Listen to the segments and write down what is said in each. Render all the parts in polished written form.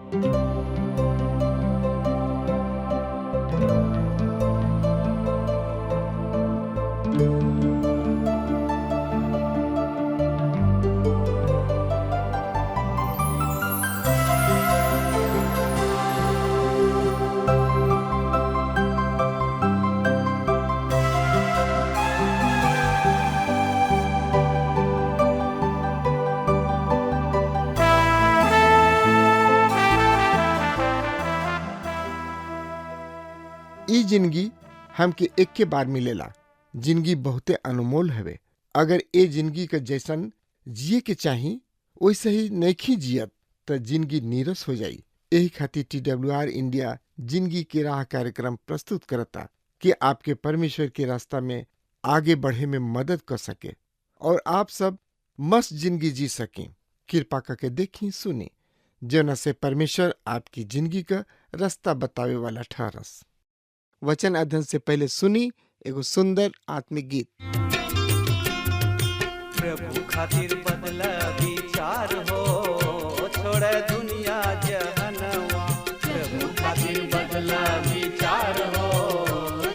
ई जिंदगी हमके एक के बार मिलेला। जिंदगी बहुते अनमोल हवे। अगर ए जिंदगी के जैसन जिए के चाही वैसे ही नइखी जियत त जिंदगी नीरस हो जाई। यही खातिर TWR इंडिया जिंदगी के राह कार्यक्रम प्रस्तुत करता कि आपके परमेश्वर के रास्ता में आगे बढ़े में मदद कर सके और आप सब मस्त जिंदगी जी सकें। कृपा करके देखी सुनी जना से परमेश्वर आपकी जिंदगी का रास्ता बतावे वाला ठहरस। वचन अध्ययन से पहले सुनी एगो सुंदर आत्मिक गीत। प्रभु खातिर बदला विचार हो, छोड़ दुनिया जहनवा। प्रभु खातिर बदला विचार हो,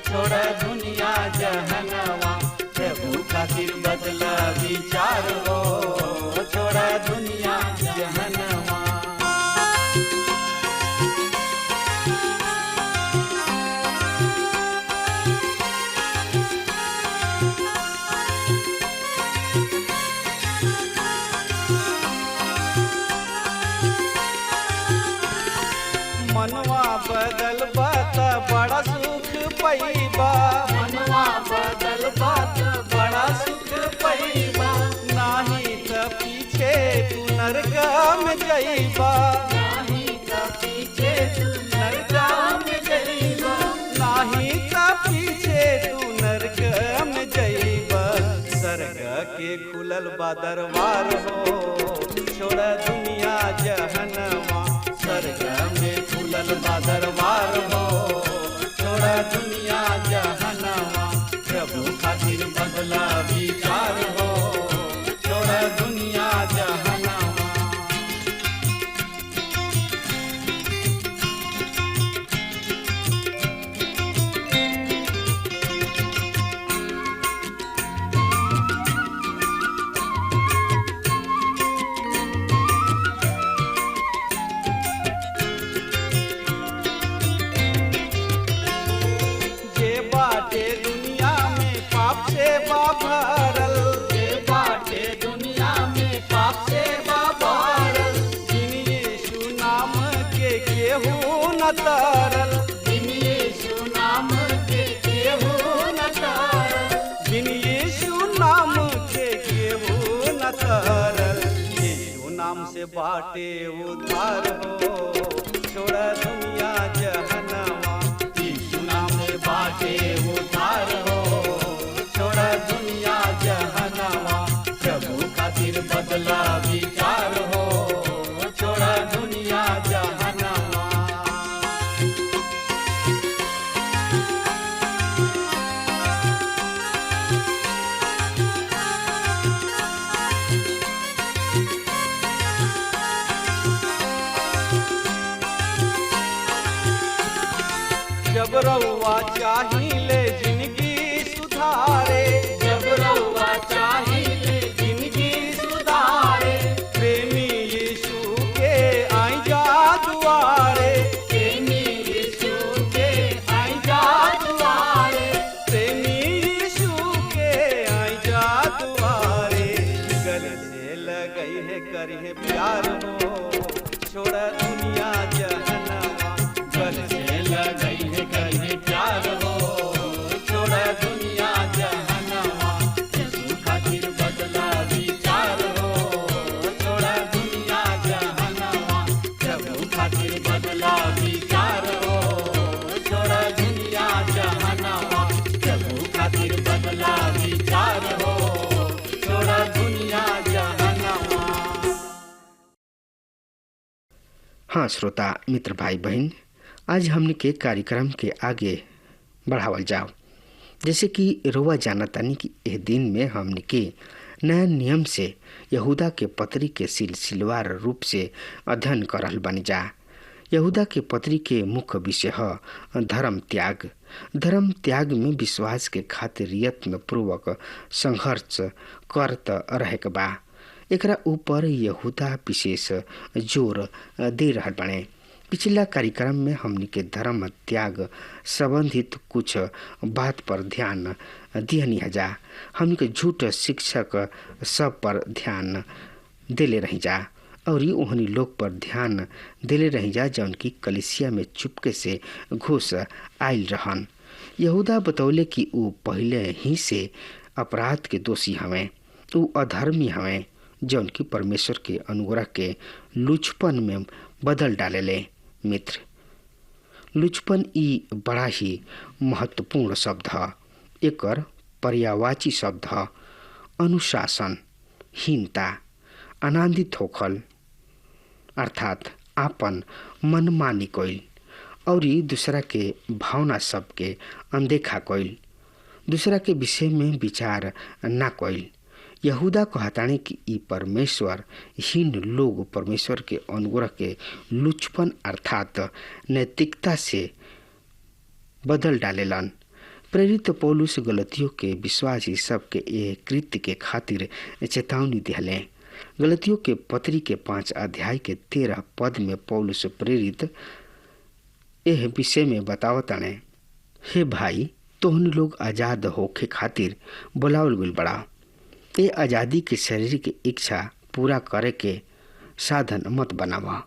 छोड़ दुनिया जहनवा। प्रभु खातिर बदला विचार हो, छोड़ दुनिया जहनवा। मनवा बदल बात बड़ा सुख पैबा। मनवा बदल बात बड़ा सुख पैबा। नाही त पीछे तू नरक में जइबा। नाही त पीछे तू नरक में जइबा। नाही त पीछे तू नरक में जइबा। स्वर्ग के खुलल बा दरबार हो, छोड़ दुनिया जहनवा। स्वर्ग में खुलल बा दरबार हो, छोड़ दुनिया जहनवा। प्रभु खातिर बदला विचार हो, छोड़ दुनिया जहनवा। भरल जे बाटे दुनिया में पाप से भरल। बिन यीशु नाम के केहू न तरल। बिन यीशु नाम के केहू न तरल। बिन यीशु नाम के केहू न तरल। यीशु नाम से बाटे उद्धार हो, छोड़ दुनिया जहनवा। यीशु नाम से बाटे उद्धार हो, छोड़ दुनिया जहनवा। प्रभु खातिर बदला विचार हो, छोड़ दुनिया जहनवा। जब रउआ चाहिए जिंदगी सुधारे। जब रउआ चाहिए जिंदगी सुधारे। प्रेमी यीशु के आई जा दुआरे। प्रेमी यीशु के आई जा दुआरे। प्रेमी यीशु के आई जा दुआरे। गले से लगई है करी है प्यार हो, छोड़ दुनिया जहनवा। गले से लगई है करी है प्यार हो, छोड़ दुनिया जहनवा। यीशु खातिर बदला विचार हो, छोड़ दुनिया जहनवा। प्रभु खातिर बदला विचार हो, छोड़ दुनिया जहनवा। प्रभु खातिर बदला विचार हो, छोड़ दुनिया जहनवा। हाँ श्रोता मित्र भाई बहन, आज हमने के कार्यक्रम के आगे बढ़ावल जाओ। जैसे कि रोवा जाना तानी कि यह दिन में हमने के नया नियम से यहूदा के पत्री के सिलसिलेवार रूप से अध्ययन करल बन जा। यहूदा के पत्री के मुख्य विषय है धर्म त्याग। धर्म त्याग में विश्वास के खातिर यत्न पूर्वक संघर्ष करत रहे के बा। एकरा ऊपर यहूदा विशेष जोर दे रहल बाड़े। पिछला कार्यक्रम में हमनी के धर्म त्याग संबंधित कुछ बात पर ध्यान दिहनी हजा। हमनी के झूठ शिक्षक सब पर ध्यान देले रही जा और ओहनी लोग पर ध्यान देले रही जा जौन की कलिसिया में चुपके से घुस आयल रहन। यहूदा बतौले कि ऊ पहले ही से अपराध के दोषी हवें, ऊ अधर्मी हवें जौन की परमेश्वर के अनुग्रह के लुचपन में बदल डालेले। मित्र, लुचपन ई बड़ा ही महत्वपूर्ण शब्द है। एकर पर्यायवाची शब्द है अनुशासन हीनता, आनंदित होखल अर्थात आपन मनमानी कइल और दूसरा के भावना सबके अनदेखा कइल, दूसरा के विषय में विचार ना कइल। यहूदा कहताने कि ई परमेश्वर हीन लोग परमेश्वर के अनुग्रह के लुचपन अर्थात नैतिकता से बदल डालेलन। प्रेरित पौलुस गलतियों के विश्वासी सबके ये कृत्य के खातिर चेतावनी दिहले। गलतियों के पत्री के 5 अध्याय के 13 पद में पौलुस प्रेरित यह विषय में बतावताने, हे भाई, तोहन लोग आजाद होके खातिर बुलावल गइल बड़ा। ये आज़ादी के शरीर के इच्छा पूरा करे के साधन मत बनावा,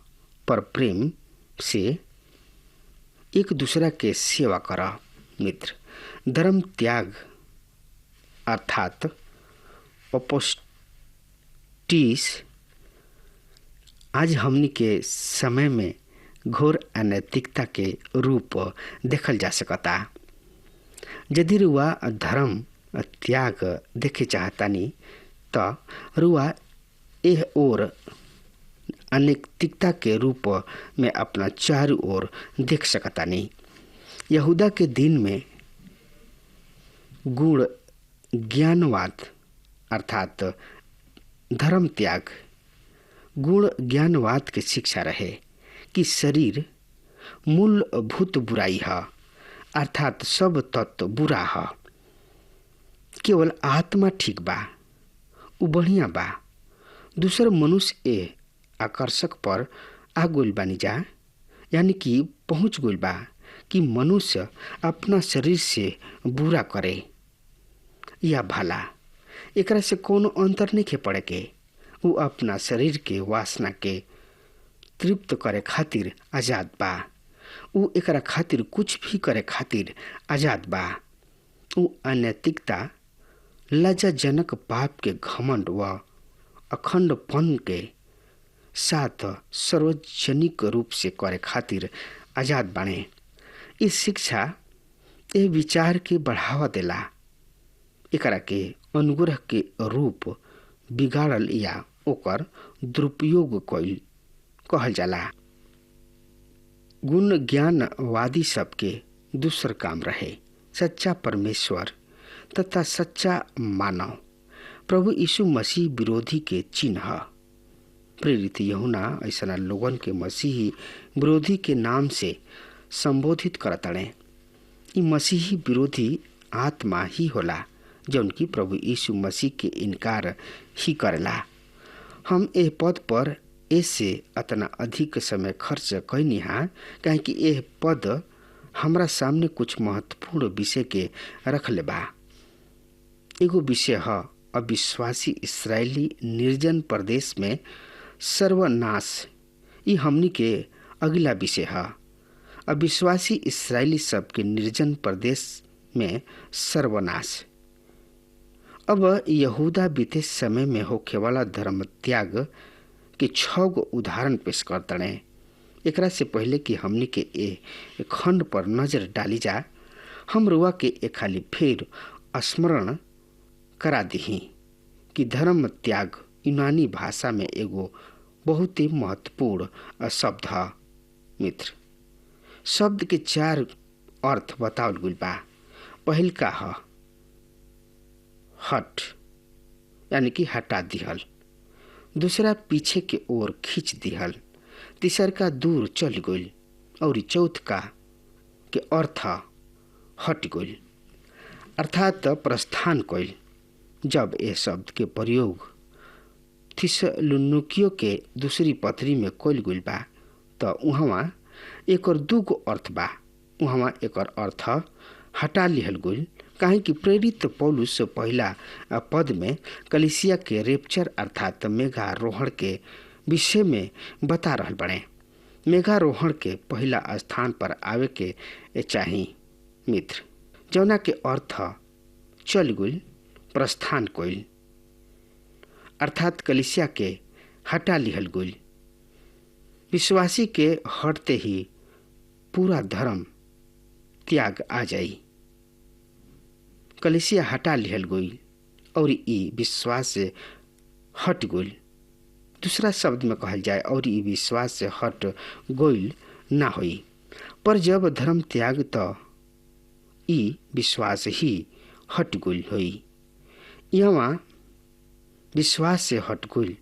पर प्रेम से एक दूसरा के सेवा करा। मित्र, धर्म त्याग अर्थात अपोस्टिस आज हमनी के समय में घोर अनैतिकता के रूप देखल जा सकता। यदि रुआ धर्म त्याग देखे चाहतानी तो रुआ एह ओर अनैतिकता के रूप में अपना चारों ओर देख सकतानी। यहूदा के दिन में गुण ज्ञानवाद अर्थात धर्म त्याग गुण ज्ञानवाद के शिक्षा रहे कि शरीर मूलभूत बुराई है अर्थात सब तत्व बुरा है, केवल आत्मा ठीक बा, उ बढ़िया बा। दूसर मनुष्य ए आकर्षक पर आ गइल बानी जा, यानी कि पहुंच गइल बा कि मनुष्य अपना शरीर से बुरा करे या भला, एकरा से कोनो अंतर नहीं खे पड़े के। उ अपना शरीर के वासना के तृप्त करे खातिर आजाद बा। उ एकरा खातिर कुछ भी करे खातिर आजाद बा। उ अनैतिकता, लज्जाजनक पाप के घमंड व अखंडपन के साथ सार्वजनिक रूप से करे खातिर आजाद बने। इस शिक्षा ए विचार के बढ़ावा देला, एकरा के अनुग्रह के रूप बिगाड़ल या ओकर दुरुपयोग कइल कहल जाला। गुण ज्ञानवादी सबके दूसर काम रहे सच्चा परमेश्वर तथा सच्चा मानव प्रभु यीशु मसीह विरोधी के चिन्ह। प्रेरित यूहन्ना ऐसा लोगन के मसीही विरोधी के नाम से संबोधित करतड़े। इ मसीही विरोधी आत्मा ही होला जौन की प्रभु यीशु मसीह के इनकार ही करेला। हम एह पद पर ऐसे अतना अधिक समय खर्च कैनी हा काहे कि एह पद हमरा सामने कुछ महत्वपूर्ण विषय के रखले बा। एगो विषय है अविश्वासी इस्राएली निर्जन प्रदेश में सर्वनाश। ये हमनी के अगला विषय है अविश्वासी इस्राएली सब के निर्जन प्रदेश में सर्वनाश। अब यहूदा बीते समय में होखे वाला धर्म त्याग के 6 गो उदाहरण पेश करतड़े। एकरा से पहले कि हमनी के ए खंड पर नजर डाली जा, हम रुआ के एक खाली फिर स्मरण करा दही कि धर्म त्याग यूनानी भाषा में एगो बहुत ही महत्वपूर्ण शब्द है। मित्र, शब्द के 4 अर्थ बतावल गइल बा। पहल का है हट, यानी कि हटा दिहल। दूसरा पीछे के ओर खींच दिहल। तीसर का दूर चल गइल। और चौथ का के अर्थ हट गइल अर्थात प्रस्थान कइल। जब यह शब्द के प्रयोग थिस्सलुनीकियों के दूसरी पत्री में कइल गइल बा त उहवा एकर दूगो अर्थ बा। उहवा एकर अर्थ हटा लिहल गइल काहे कि प्रेरित पौलुस पहला पद में कलीसिया के रेप्चर अर्थात मेघारोहण के विषय में बता रहल बड़े। मेघारोहण के पहला स्थान पर आवे के चाही मित्र, जौना के अर्थ चल गइल, प्रस्थान कइल अर्थात कलीसिया के हटा लिहल गइल। विश्वासी के हटते ही पूरा धर्म त्याग आ जाई। कलीसिया हटा लिहल गइल और ई विश्वास से हट गइल। दूसरा शब्द में कहल जाए और ई विश्वास से हट गइल ना होई। पर जब धर्म त्याग तो ई विश्वास ही हट गइल होई। यहाँ विश्वास से हट गइल।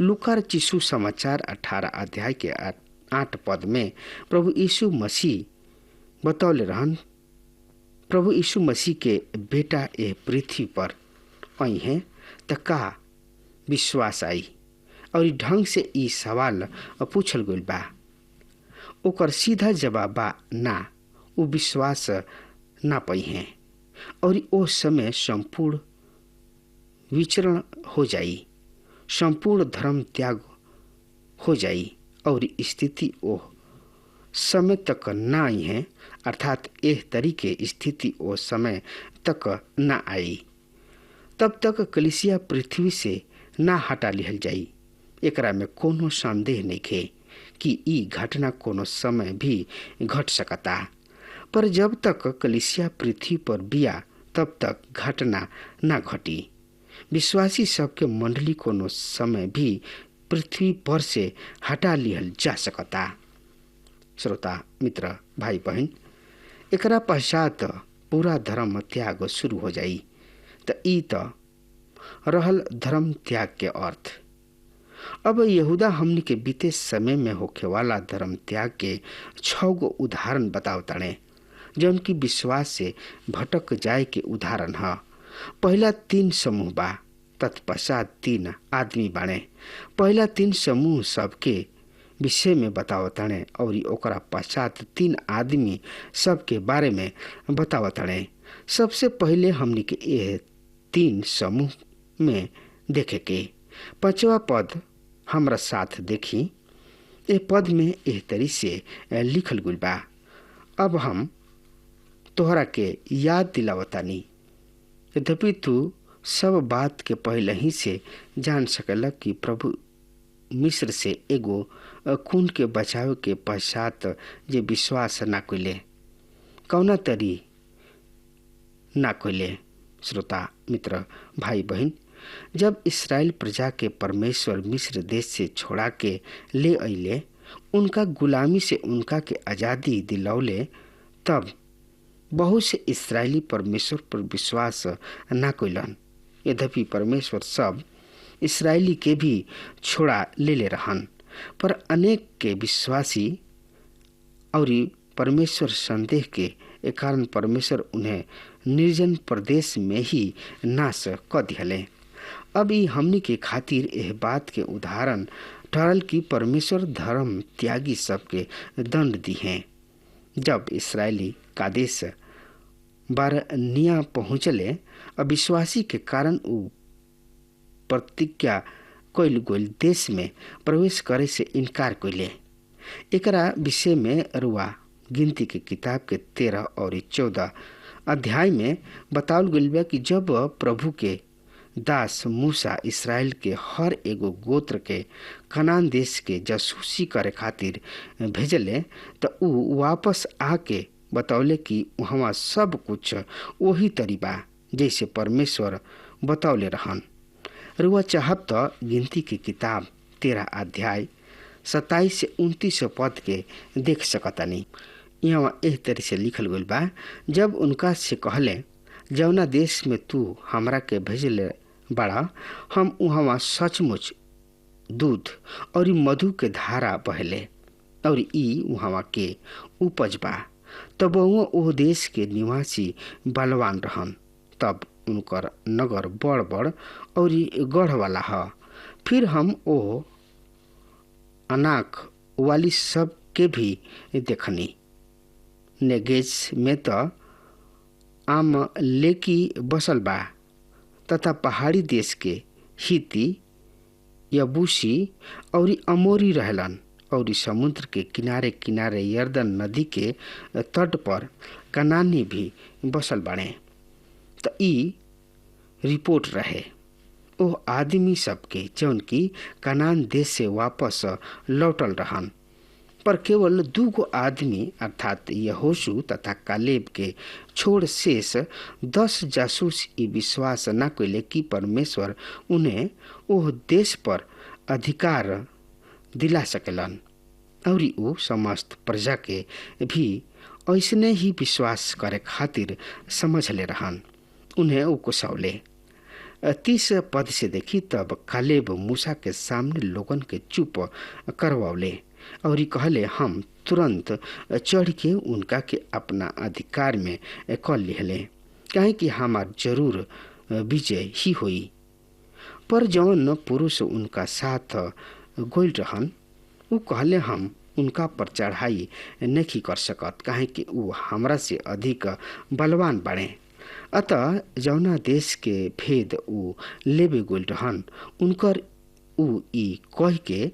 लूका रचित समाचार 18 अध्याय के 8 पद में प्रभु यीशु मसीह बतौले रहन, प्रभु यीशु मसीह के बेटा ए पृथ्वी पर आई हैं त का विश्वास आई। और ढंग से ई सवाल पूछल गइल बा। ओकर सीधा जवाब बा ना, वो विश्वास ना पाई हैं और ओ समय संपूर्ण विचरण हो जाई, संपूर्ण धर्म त्याग हो जाई और स्थिति ओ समय तक ना आई है अर्थात एह तरीके स्थिति ओ समय तक ना आई। तब तक कलीसिया पृथ्वी से ना हटा लिहल जाई। एकरा में कोनो संदेह नहीं खे कि ई घटना कोनो समय भी घट सकता। पर जब तक कलीसिया पृथ्वी पर बिया तब तक घटना ना घटी। विश्वासी सबके मंडली कोनो समय भी पृथ्वी पर से हटा लिहल जा सकता। श्रोता मित्र भाई बहन, एकरा पश्चात पूरा धर्म त्याग शुरू हो जाई। त ई त रहल धर्म त्याग के अर्थ। अब यहूदा हमनी के बीते समय में होखे वाला धर्म त्याग के 6 गो उदाहरण बताओ तड़े जौन की विश्वास से भटक जाए के उदाहरण है। पहला 3 समूह बा, तत्पश्चात 3 आदमी बाणे। पहला 3 समूह सबके विषय में बतावतणे और ओकरा पश्चात 3 आदमी सबके बारे में बतावतणे। सबसे पहले हमनी के ये 3 समूह में देखे के 5वां पद हमरा साथ देखी। ए पद में एह तरी से लिखल गुल बा, अब हम तोहरा के याद दिलावतानी, यद्यपि तू सब बात के पहले ही से जान सकला कि प्रभु मिस्र से एगो खून के बचाव के पश्चात जे विश्वास ना कइले कौना तरी ना कइले। श्रोता मित्र भाई बहन, जब इस्राएल प्रजा के परमेश्वर मिस्र देश से छोड़ा के ले अइले, उनका गुलामी से उनका के आज़ादी दिलौले, तब बहुत से इस्राएली परमेश्वर पर विश्वास ना कइलन। यद्यपि परमेश्वर सब इस्राएली के भी छोड़ा ले रहन, पर अनेक के विश्वासी और परमेश्वर संदेह के कारण परमेश्वर उन्हें निर्जन प्रदेश में ही नाश क दिहले। अब ई हमनी के खातिर यह बात के उदाहरण ठहरल कि परमेश्वर धर्म त्यागी सबके दंड दी हैं। जब इस्राएली कादेश बारनिया पहुँचले, अविश्वासी के कारण उ प्रतिज्ञा कइल गइल देश में प्रवेश करे से इनकार कइले। एकरा विषय में रुआ गिनती के किताब के 13 और 14 अध्याय में बतावल गइल बा कि जब प्रभु के दास मूसा इस्राएल के हर एगो गोत्र के कनान देश के जासूसी करे खातिर भेजले, तो उ वापस आके बतौले कि वहाँ सब कुछ वही तरी बा जैसे परमेश्वर बतौले रहन। रुआ चाहब तो गिनती की किताब 13 अध्याय 27 से 29 पद के देख सकतानी। यहाँ एह तरह से लिखल गइल बा, जब उनका से कहले, जौना देश में तू हमरा के भेजले बड़ा, हम वहाँ सचमुच दूध और मधु के धारा बहले और ई वहाँ के उपज बा। तब वो देश के निवासी बलवान रहन। तब उनकर नगर बड़ बड़ और गढ़ वाला ह। फिर हम ओ अनाक वाली सब के भी देखनी। नेगेज में तो आम लेकी बसल बा तथा पहाड़ी देश के हिती, यबूसी और अमोरी रहलन और समुद्र के किनारे किनारे यर्दन नदी के तट पर कनानी भी बसल बाड़े। तो ई रिपोर्ट रहे ओ आदमी सबके जौन की कनान देश से वापस लौटल रहन। पर केवल 2 आदमी अर्थात यहोशू तथा कालेब के छोड़ शेष 10 जासूस ई विश्वास न कैले कि परमेश्वर उन्हें ओह देश पर अधिकार दिला सकेलन और वो समस्त प्रजा के भी ऐसने ही विश्वास करे खातिर समझ ले रहन। उन्हें वो कुशौले 30 पद से देखी। तब कालेब मूसा के सामने लोगन के चुप करवौले और कहले, हम तुरंत चढ़ के उनका के अपना अधिकार में कर लिहले, काहे कि हमार जरूर विजय ही होई। पर जौन पुरुष उनका साथ गोल रहन वो कहले, हम उनका पर चढ़ाई नहीं कर सकत, काहे कि वो हमरा से अधिक बलवान बने। अतः जौना देश के भेद ऊ लेबे गोल रहन उनकर ऊ ई कह के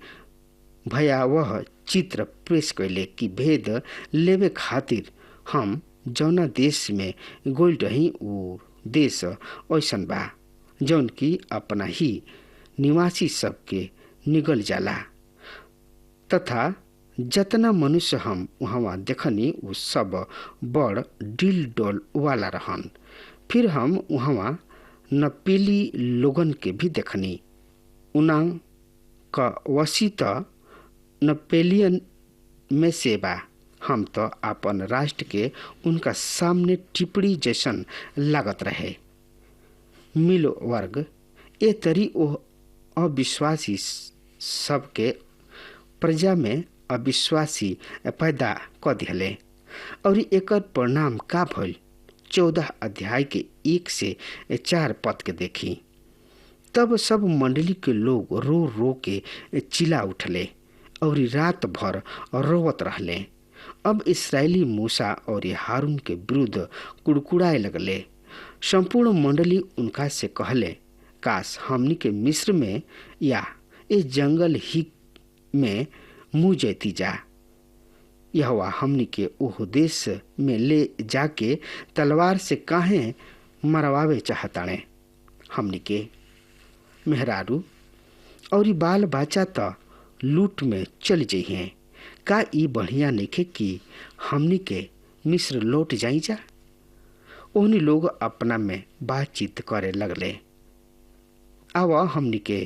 भयावह चित्र पेश कैले कि भेद लेबे खातिर हम जौना देश में गोल रही ऊ देश ऐसन बा जौन की अपना ही निवासी सबके निगल जाला, तथा जतना मनुष्य हम वहाँ देखनी वो सब बड़ डिल डोल वाला रहन। फिर हम वहाँ नपेली लोगन के भी देखनी। उनांग का वसीत नपेलियन में से बा। हम तो अपन राष्ट्र के उनका सामने टिप्पणी जैसन लागत रहे। मिलो वर्ग ए तरी ओ अविश्वासी सबके प्रजा में अविश्वासी पैदा क दिले और एकर परिणाम का भइल 14 अध्याय के 1 से 4 पद के देखी। तब सब मंडली के लोग रो रो के चिल्ला उठले और रात भर रोवत रहले। अब इस्राएली मूसा और हारून के विरुद्ध कुड़कुड़ाए लगले। संपूर्ण मंडली उनका से कहले, काश हमनी के मिस्र में या इस जंगल ही में मुँह जैती जा। यहोवा हमनी के ओह देश में ले जाके तलवार से काहे मरवावे चाहताने। हमनी के मेहरारू और बाल बच्चा तो लूट में चल जइहे। का ई बढ़िया नइखे कि हमनी के मिस्र लौट जाई जा। ओहनी लोग अपना में बातचीत करे लगले, आवा हमनी के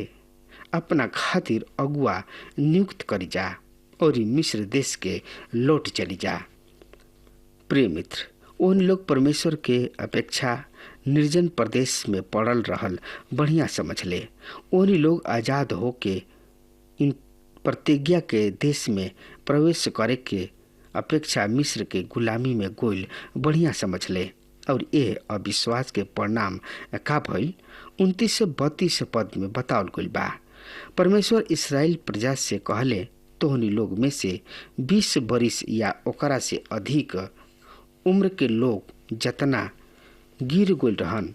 अपना खातिर अगुआ नियुक्त करी जा और मिस्र देश के लौट चली जा। प्रिय मित्र, उन लोग परमेश्वर के अपेक्षा निर्जन प्रदेश में पड़ल रहल बढ़िया समझ ले। उन लोग आजाद होके इन प्रतिज्ञा के देश में प्रवेश करे के अपेक्षा मिस्र के गुलामी में गोल बढ़िया समझ ले। और ये अविश्वास के परिणाम का भइल 29 से 32 पद में बतावल गइल बा। परमेश्वर इस्राएल प्रजा से कहले, तोहनी लोग में से 20 बरिस या ओकरा से अधिक उम्र के लोग जतना गिर गइल रहन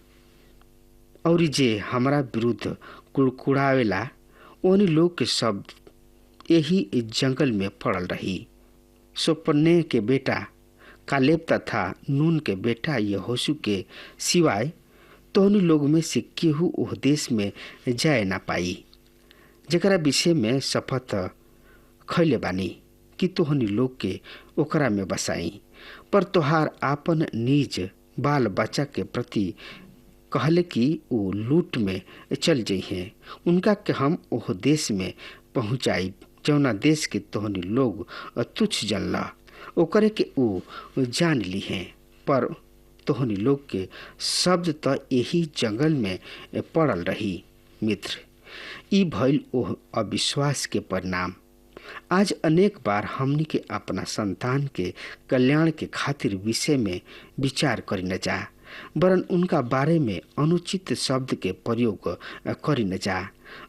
और जे हमरा विरुद्ध कुड़कुड़ावेला ओनी लोग के शब्द यही जंगल में पड़ल रही। सोपन्ने के बेटा कालेब तथा नून के बेटा यहोशू के सिवाय तोहनी लोग में से केहू उह देश में जाए ना पाई, जेकरा विषय में शपथ खैले बानी कि तोहनी लोग के ओकरा में बसाई। पर तोहार आपन निज बाल बच्चा के प्रति कहले कि वो लूट में चल जइहे। उनका के हम ओह देश में पहुँचाई जौना देश के तोहनी लोग तुच्छ जनला ओकरे के वो जान ली हैं। पर तोहनी लोग के शब्द तो यही जंगल में पड़ल रही। मित्र, ई भइल ओह अविश्वास के परिणाम। आज अनेक बार हमनी के अपना संतान के कल्याण के खातिर विषय में विचार करी न जा, वरन उनका बारे में अनुचित शब्द के प्रयोग करी न जा।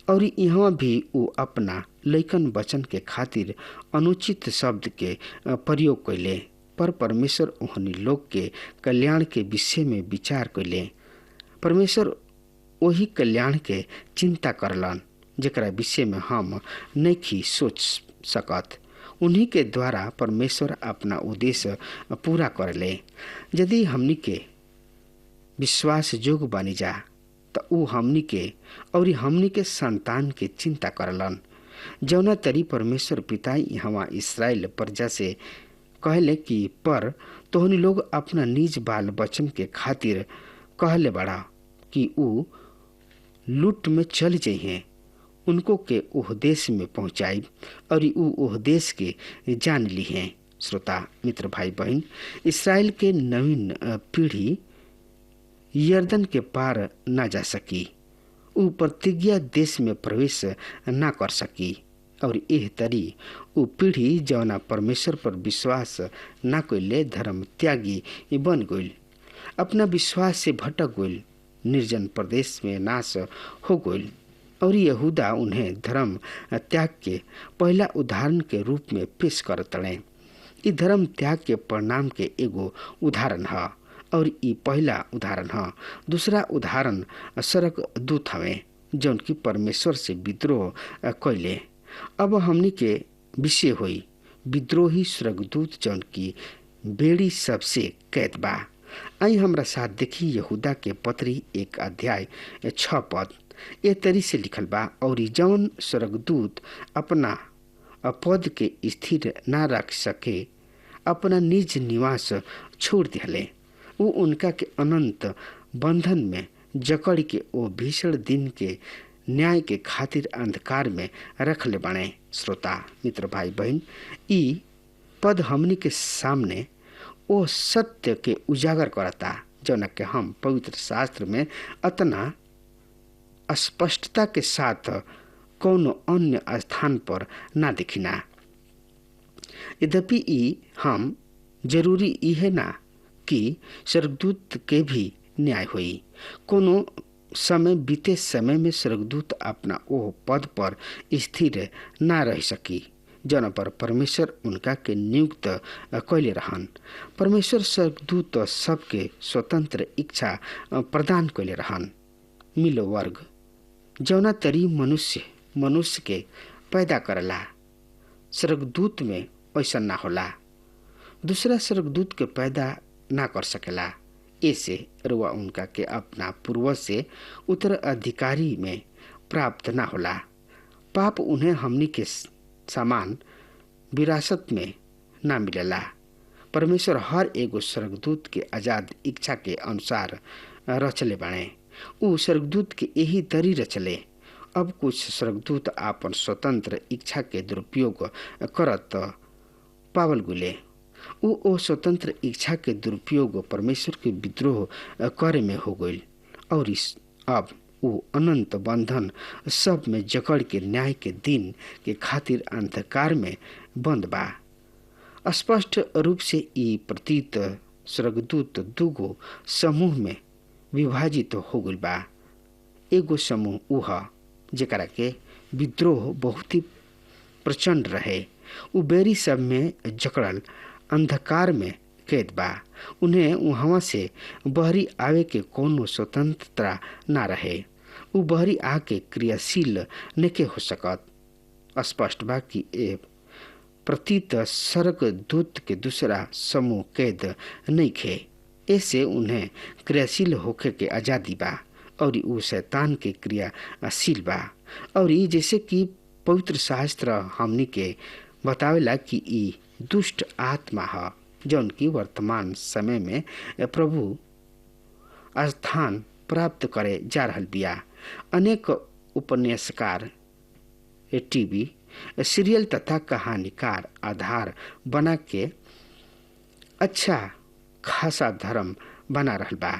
और यहाँ भी वो अपना लैकन वचन के खातिर अनुचित शब्द के प्रयोग कैले, पर परमेश्वर उन्हीं लोग के कल्याण के विषय में विचार कैले। परमेश्वर वही कल्याण के चिंता करलन जेकरा विषय में हम नहीं सोच सकत। उन्हीं के द्वारा परमेश्वर अपना उद्देश्य पूरा करले। यदि हमनी के विश्वास जोग बनी जा तो ऊ हमनी के और हमनी के संतान के चिंता करलन। जौना तरी परमेश्वर पिता यहाँ इस्राएल प्रजा से कहले कि पर तोहनी लोग अपना निज बाल बच्चन के खातिर कहले बड़ा कि ऊ लूट में चल जाइए, उनको के ओह देश में पहुँचाई और ऊ ओह देश के जान ली हैं। श्रोता मित्र भाई बहन, इसराइल के नवीन पीढ़ी यर्दन के पार न जा सकी, ऊ प्रतिज्ञा देश में प्रवेश न कर सकी और एह तरी ऊ पीढ़ी जौना परमेश्वर पर विश्वास न कैले धर्म त्यागी बन गई, अपना विश्वास से भटक गई, निर्जन प्रदेश में नाश हो गई। और यहूदा उन्हें धर्म त्याग के पहला उदाहरण के रूप में पेश करतड़े। ये धर्म त्याग के परिणाम के एगो उदाहरण है और ये पहला उदाहरण है। दूसरा उदाहरण सड़क दूत हवे जौन की परमेश्वर से विद्रोह कैले। अब हमनी के विषय हुई विद्रोही स्वर्गदूत जौन की बेड़ी सबसे कैद बा। आई हमरा साथ देखी यहूदा के पत्री 1 अध्याय 6 पद ए तरी से लिखल बा। और जौन स्वर्गदूत अपना पद के स्थिर न रख सके अपना निज निवास छोड़ दिले, वो उनका के अनंत बंधन में जकड़ के ओ भीषण दिन के न्याय के खातिर अंधकार में रख ले बने। श्रोता मित्र भाई बहन, ई पद हमनी के सामने ओ सत्य के उजागर करता जौन के हम पवित्र शास्त्र में अतना स्पष्टता के साथ कोनो अन्य स्थान पर ना दिखिना। यद्यपि ई हम जरूरी ई है ना कि स्वर्गदूत के भी न्याय हुई। कोनो समय बीते समय में स्वर्गदूत अपना ओह पद पर स्थिर ना रह सकी जौन पर परमेश्वर उनका के नियुक्त कैले रहन। परमेश्वर स्वर्गदूत सबके स्वतंत्र इच्छा प्रदान कैले रहन। मिलो वर्ग जौना तरी मनुष्य के पैदा करला, स्वर्गदूत में ऐसा ना होला। दूसरा स्वर्गदूत के पैदा ना कर सकेला। ऐसे रुआ उनका के अपना पूर्वज से उत्तराधिकारी में प्राप्त ना होला। पाप उन्हें हमनी के समान विरासत में ना मिलेला। परमेश्वर हर एगो स्वर्गदूत के आजाद इच्छा के अनुसार रचले बने। ऊ स्वर्गदूत के यही तरी रचले। अब कुछ स्वर्गदूत आपन स्वतंत्र इच्छा के दुरुपयोग करत पावल गुले। ऊ ओ स्वतंत्र इच्छा के दुरुपयोग परमेश्वर के विद्रोह करे में हो गई और अब ऊ अनंत बंधन सब में जकड़ के न्याय के दिन के खातिर अंधकार में बंद बा। स्पष्ट रूप से ई प्रतीत स्वर्गदूत दूगो समूह में विभाजित हो गई बा। एगो समूह उह जेकरा के विद्रोह बहुत ही प्रचंड रहे, उ बेरी सब में जकड़ल अंधकार में कैद बा। उन्हें वहाँ से बहरी आवे के कोनो स्वतंत्रता ना रहे। उ बहरी आके क्रियाशील नके हो सकत। स्पष्ट बा कि ए प्रतीत स्वर्गदूत के दूसरा समूह कैद नहीं खे। ऐसे उन्हें क्रियाशील होके के आजादी बा और उ शैतान के क्रियाशील बा। और ये जैसे कि पवित्र शास्त्र हमनी के बतावेला कि ई दुष्ट आत्मा है जौन की वर्तमान समय में प्रभु स्थान प्राप्त करे जा रहल बिया। अनेक उपन्यासकार, टीवी सीरियल तथा कहानीकार आधार बना के अच्छा खासा धर्म बना रहल बा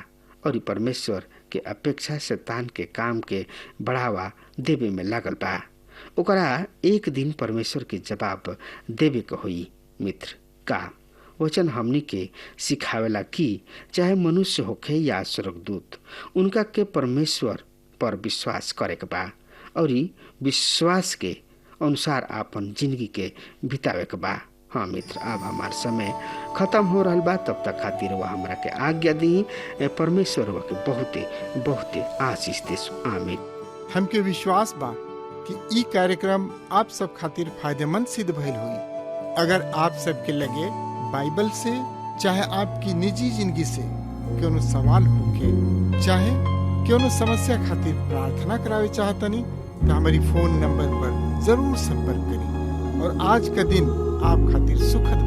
और परमेश्वर के अपेक्षा शैतान के काम के बढ़ावा देवे में लागल बा। ओकरा एक दिन परमेश्वर के जवाब देवे के होई। मित्र, का वचन हमनी के सिखावेला कि चाहे मनुष्य होखे या स्वर्गदूत, उनका के परमेश्वर पर विश्वास करे के बा और विश्वास के अनुसार आपन जिंदगी के बितावे के बा। हाँ मित्र, अब हमार समय खत्म हो रहा बा, तब तक खातिर वह हमरा के आज्ञा दी। परमेश्वर वह के बहुते बहुते आशीष देस। आमीन। हमके विश्वास बा कि ई कार्यक्रम आप सब खातिर फायदेमंद सिद्ध भइल हुई। अगर आप सबके लगे बाइबल से चाहे आपकी निजी जिंदगी से कोनो सवाल होके, चाहे कोनो समस्या खातिर प्रार्थना करावे चाहतनी, तो हमारी फोन नंबर पर जरूर संपर्क करी और आज का दिन आप खातिर सुखद